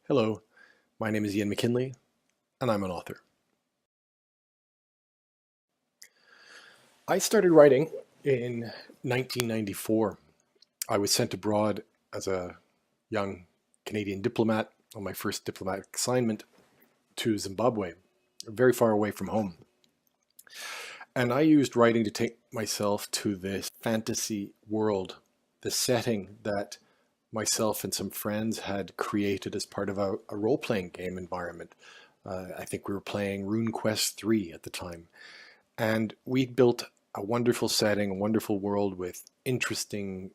Hello, my name is H McKinley, and I'm an author. I started writing in 1994. I was sent abroad as a young Canadian diplomat on my first diplomatic assignment to Zimbabwe, very far away from home. And I used writing to take myself to this fantasy world, the setting that myself and some friends had created as part of a role-playing game environment. I think we were playing RuneQuest 3 at the time. And we built a wonderful setting, a wonderful world with interesting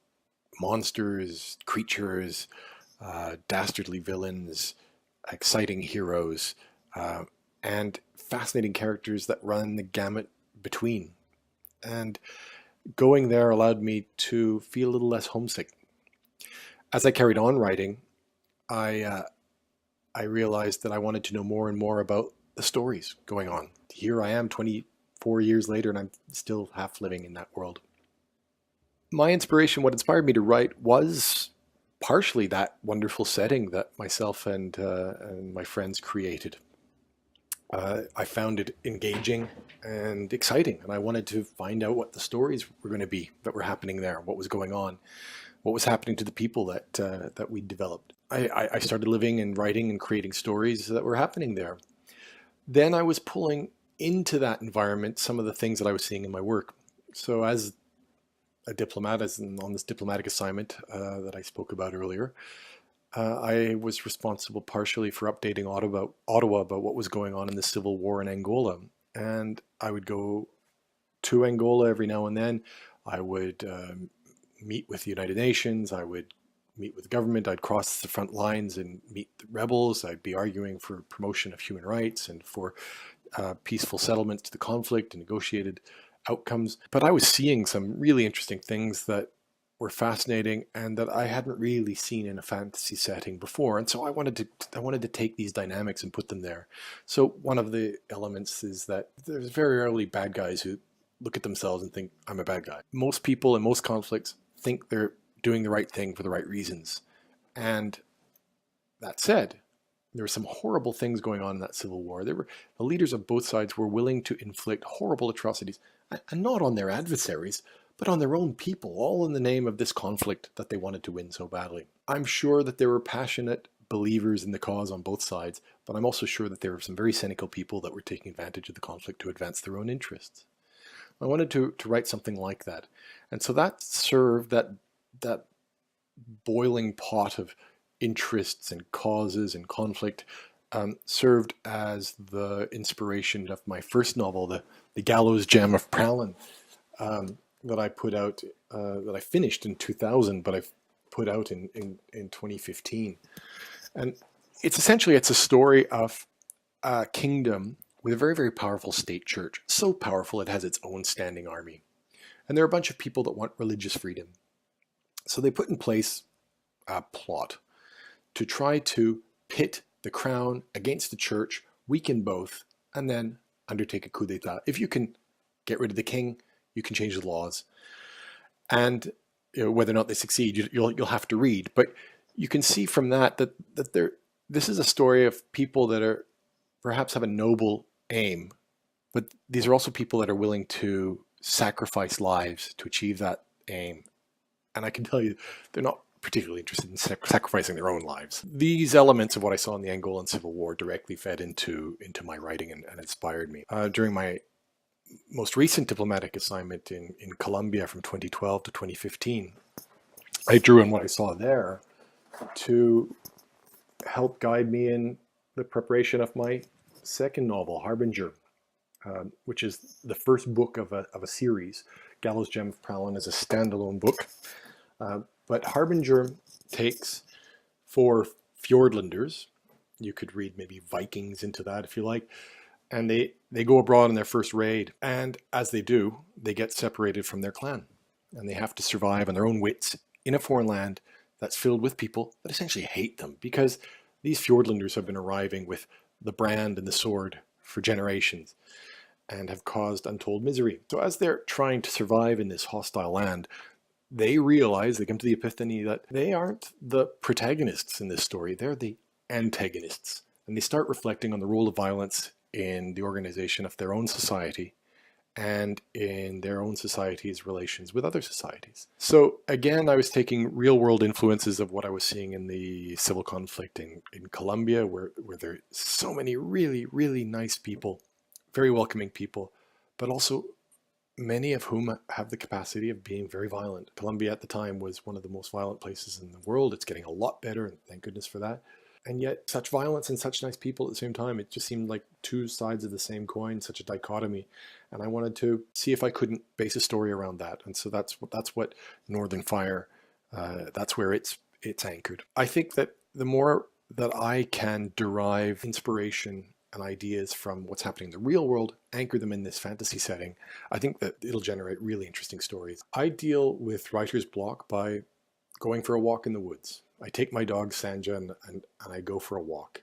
monsters, creatures, dastardly villains, exciting heroes, and fascinating characters that run the gamut between. And going there allowed me to feel a little less homesick. As I carried on writing, I realized that I wanted to know more and more about the stories going on. Here I am 24 years later, and I'm still half living in that world. My inspiration, what inspired me to write, was partially that wonderful setting that myself and my friends created. I found it engaging and exciting, and I wanted to find out what the stories were going to be that were happening there, what was going on, what was happening to the people that we developed. I started living and writing and creating stories that were happening there. Then I was pulling into that environment some of the things that I was seeing in my work. So as a diplomat, as on this diplomatic assignment that I spoke about earlier, I was responsible partially for updating Ottawa about what was going on in the civil war in Angola. And I would go to Angola every now and then. I would meet with the United Nations. I would meet with the government. I'd cross the front lines and meet the rebels. I'd be arguing for promotion of human rights and for peaceful settlements to the conflict and negotiated outcomes. But I was seeing some really interesting things that were fascinating and that I hadn't really seen in a fantasy setting before. And so I wanted to take these dynamics and put them there. So one of the elements is that there's very rarely bad guys who look at themselves and think, I'm a bad guy. Most people in most conflicts think they're doing the right thing for the right reasons. And that said, there were some horrible things going on in that civil war. The leaders of both sides were willing to inflict horrible atrocities, and not on their adversaries, but on their own people, all in the name of this conflict that they wanted to win so badly. I'm sure that there were passionate believers in the cause on both sides, but I'm also sure that there were some very cynical people that were taking advantage of the conflict to advance their own interests. I wanted to write something like that. And so that served, that boiling pot of interests and causes and conflict served as the inspiration of my first novel, the Gallows Gem of Prallyn, that I put out, that I finished in 2000, but I've put out in 2015. And it's a story of a kingdom with a very, very powerful state church, so powerful it has its own standing army. And there are a bunch of people that want religious freedom. So they put in place a plot to try to pit the crown against the church, weaken both, and then undertake a coup d'etat. If you can get rid of the king, you can change the laws. And whether or not they succeed, you'll have to read. But you can see from that this is a story of people that are perhaps have a noble aim, but these are also people that are willing to sacrifice lives to achieve that aim. And I can tell you, they're not particularly interested in sacrificing their own lives. These elements of what I saw in the Angolan Civil War directly fed into my writing and inspired me. During my most recent diplomatic assignment in Colombia from 2012 to 2015, I drew on what I saw there to help guide me in the preparation of my second novel, Harbinger, which is the first book of a series. Gallows Gem of Prallyn is a standalone book. But Harbinger takes 4 Fjordlanders, you could read maybe Vikings into that if you like, and they go abroad on their first raid. And as they do, they get separated from their clan. And they have to survive on their own wits in a foreign land that's filled with people that essentially hate them, because these Fjordlanders have been arriving with the brand and the sword for generations and have caused untold misery. So as they're trying to survive in this hostile land, they come to the epiphany that they aren't the protagonists in this story. They're the antagonists, and they start reflecting on the role of violence in the organization of their own society and in their own society's relations with other societies. So again, I was taking real world influences of what I was seeing in the civil conflict in Colombia, where there are so many really, really nice people, very welcoming people, but also many of whom have the capacity of being very violent. Colombia at the time was one of the most violent places in the world. It's getting a lot better, and thank goodness for that. And yet such violence and such nice people at the same time. It just seemed like two sides of the same coin, such a dichotomy. And I wanted to see if I couldn't base a story around that. And so that's what Northern Fire, that's where it's anchored. I think that the more that I can derive inspiration and ideas from what's happening in the real world, anchor them in this fantasy setting, I think that it'll generate really interesting stories. I deal with writer's block by going for a walk in the woods. I take my dog Sanja and I go for a walk.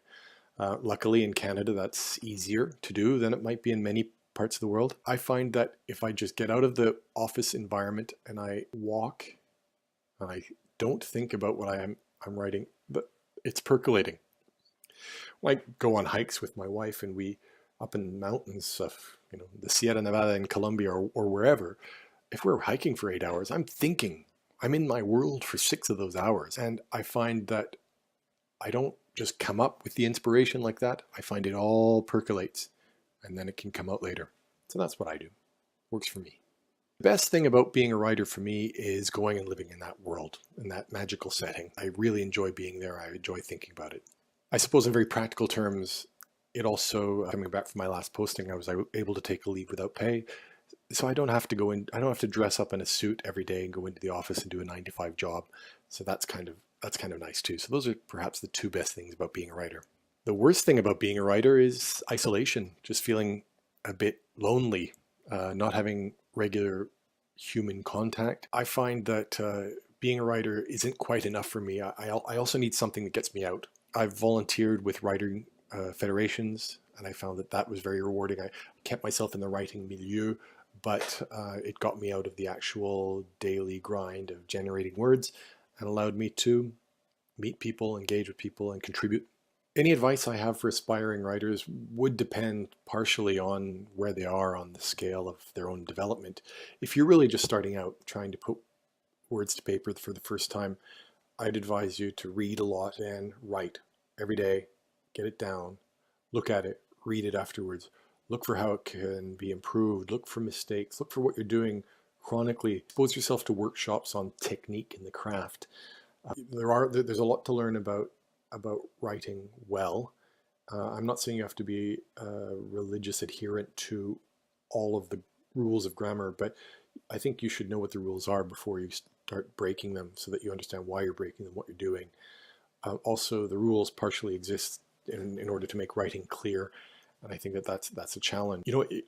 Luckily in Canada, that's easier to do than it might be in many parts of the world. I find that if I just get out of the office environment and I walk and I don't think about what I'm writing, but it's percolating. I go on hikes with my wife, and we up in the mountains of the Sierra Nevada in Colombia or wherever. If we're hiking for 8 hours, I'm thinking. I'm in my world for 6 of those hours. And I find that I don't just come up with the inspiration like that. I find it all percolates, and then it can come out later. So that's what I do. Works for me. The best thing about being a writer for me is going and living in that world, in that magical setting. I really enjoy being there. I enjoy thinking about it. I suppose in very practical terms, it also, coming back from my last posting, I was able to take a leave without pay. So I don't have to go in, I don't have to dress up in a suit every day and go into the office and do a 9-to-5 job. So that's kind of nice too. So those are perhaps the two best things about being a writer. The worst thing about being a writer is isolation, just feeling a bit lonely, not having regular human contact. I find that being a writer isn't quite enough for me. I also need something that gets me out. I've volunteered with writing federations, and I found that was very rewarding. I kept myself in the writing milieu, but it got me out of the actual daily grind of generating words and allowed me to meet people, engage with people, and contribute. Any advice I have for aspiring writers would depend partially on where they are on the scale of their own development. If you're really just starting out, trying to put words to paper for the first time, I'd advise you to read a lot and write every day, get it down, look at it, read it afterwards, look for how it can be improved, look for mistakes, look for what you're doing chronically, expose yourself to workshops on technique in the craft. There's a lot to learn about writing well. I'm not saying you have to be a religious adherent to all of the rules of grammar, but I think you should know what the rules are before you start breaking them, so that you understand why you're breaking them, what you're doing. Also, the rules partially exist in order to make writing clear, and I think that's a challenge.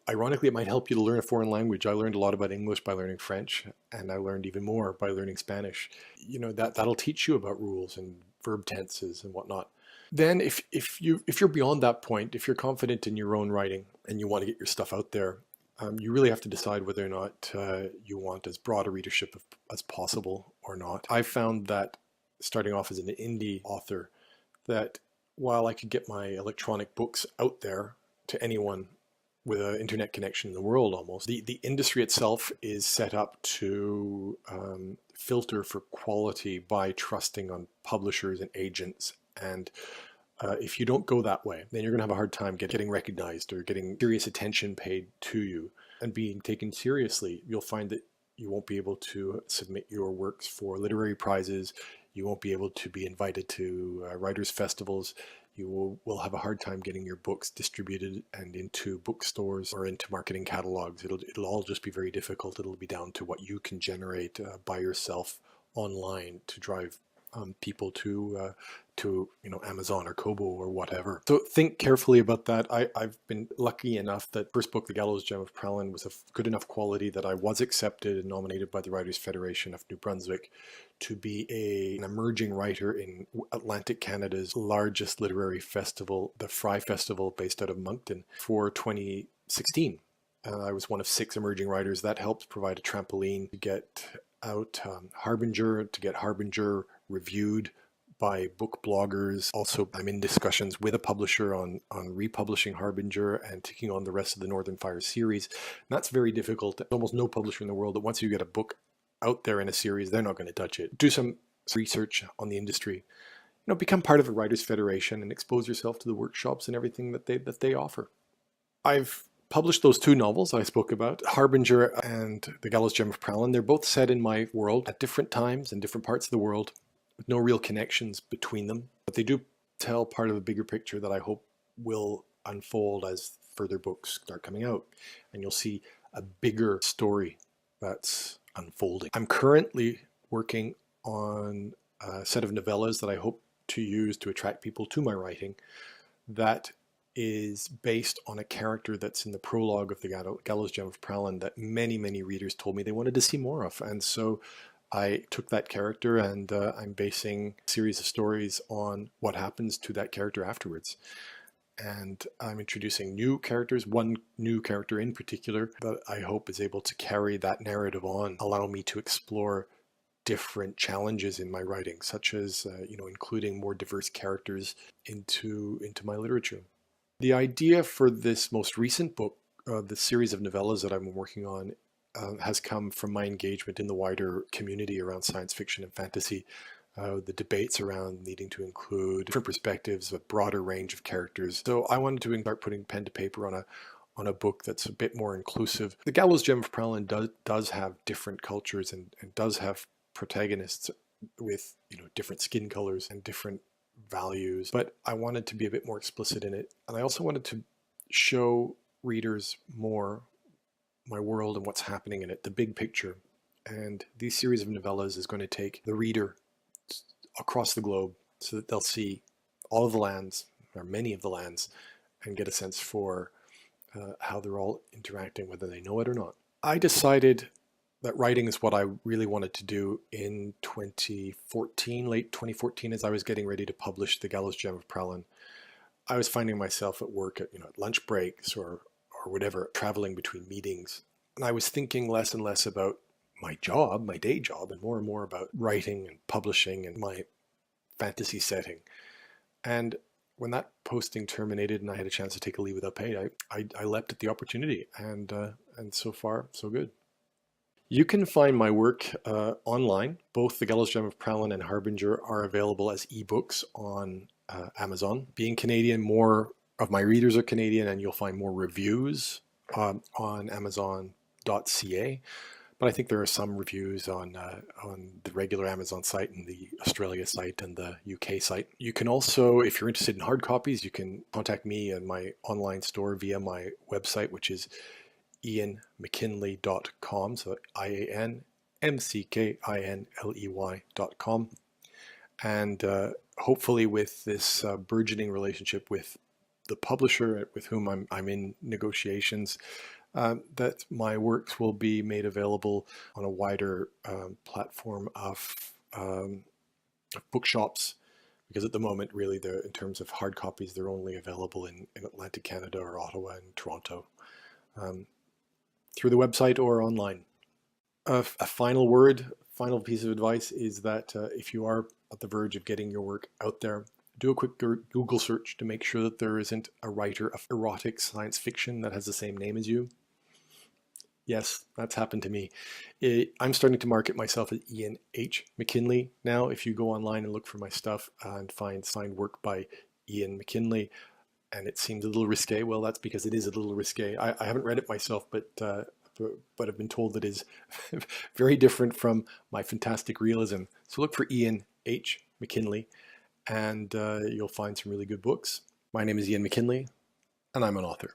Ironically, it might help you to learn a foreign language. I learned a lot about English by learning French, and I learned even more by learning Spanish. That'll teach you about rules and verb tenses and whatnot. Then if you're beyond that point, if you're confident in your own writing and you want to get your stuff out there, you really have to decide whether or not you want as broad a readership as possible or not. I found that starting off as an indie author, that while I could get my electronic books out there to anyone with an internet connection in the world almost, the industry itself is set up to filter for quality by trusting on publishers and agents. And if you don't go that way, then you're going to have a hard time getting recognized or getting serious attention paid to you and being taken seriously. You'll find that you won't be able to submit your works for literary prizes. You won't be able to be invited to writers' festivals. You will have a hard time getting your books distributed and into bookstores or into marketing catalogs. It'll all just be very difficult. It'll be down to what you can generate by yourself online to drive people to Amazon or Kobo or whatever. So think carefully about that. I've been lucky enough that first book, The Gallows Gem of Prallyn, was of good enough quality that I was accepted and nominated by the Writers' Federation of New Brunswick to be an emerging writer in Atlantic Canada's largest literary festival, the Fry Festival, based out of Moncton, for 2016. I was one of 6 emerging writers. That helped provide a trampoline to get out Harbinger, to get Harbinger reviewed by book bloggers. Also, I'm in discussions with a publisher on republishing Harbinger and taking on the rest of the Northern Fire series. And that's very difficult. There's almost no publisher in the world that once you get a book out there in a series, they're not going to touch it. Do some research on the industry. Become part of a writers' federation and expose yourself to the workshops and everything that they offer. I've published those 2 novels I spoke about, Harbinger and The Gallows Gem of Prallyn. They're both set in my world at different times in different parts of the world, with no real connections between them. But they do tell part of a bigger picture that I hope will unfold as further books start coming out. And you'll see a bigger story that's unfolding. I'm currently working on a set of novellas that I hope to use to attract people to my writing that is based on a character that's in the prologue of the Gallows Gem of Prallyn that many, many readers told me they wanted to see more of. And so I took that character and I'm basing a series of stories on what happens to that character afterwards. And I'm introducing new characters, one new character in particular that I hope is able to carry that narrative on, allow me to explore different challenges in my writing, such as including more diverse characters into my literature. The idea for this most recent book, the series of novellas that I'm working on, has come from my engagement in the wider community around science fiction and fantasy. The debates around needing to include different perspectives, a broader range of characters. So I wanted to start putting pen to paper on a book that's a bit more inclusive. The Gallows Gem of Prallyn does have different cultures and does have protagonists with different skin colors and different values, but I wanted to be a bit more explicit in it, and I also wanted to show readers more my world and what's happening in it, the big picture. And these series of novellas is going to take the reader across the globe so that they'll see all of the lands, or many of the lands, and get a sense for how they're all interacting, whether they know it or not. I decided that writing is what I really wanted to do in 2014, late 2014, as I was getting ready to publish The Gallows Gem of Prallyn. I was finding myself at work at lunch breaks or whatever, traveling between meetings. And I was thinking less and less about my job, my day job, and more about writing and publishing and my fantasy setting. And when that posting terminated and I had a chance to take a leave without pay, I leapt at the opportunity, and so far, so good. You can find my work online. Both The Gallows Gem of Prallyn and Harbinger are available as ebooks on Amazon. Being Canadian, more of my readers are Canadian, and you'll find more reviews on Amazon.ca. But I think there are some reviews on the regular Amazon site and the Australia site and the UK site. You can also, if you're interested in hard copies, you can contact me and my online store via my website, which is ianmckinley.com, so IANMCKINLEY.com. And hopefully with this burgeoning relationship with the publisher with whom I'm in negotiations, that my works will be made available on a wider platform of bookshops, because at the moment, really, in terms of hard copies, they're only available in Atlantic Canada or Ottawa and Toronto. Through the website or online. A final piece of advice is that if you are at the verge of getting your work out there, do a quick Google search to make sure that there isn't a writer of erotic science fiction that has the same name as you. Yes, that's happened to me. I'm starting to market myself as Ian H McKinley now. If you go online and look for my stuff and find signed work by Ian McKinley, and it seems a little risque, well, that's because it is a little risque. I haven't read it myself, but I've been told that it is very different from my fantastic realism. So look for Ian H McKinley, and you'll find some really good books. My name is Ian McKinley, and I'm an author.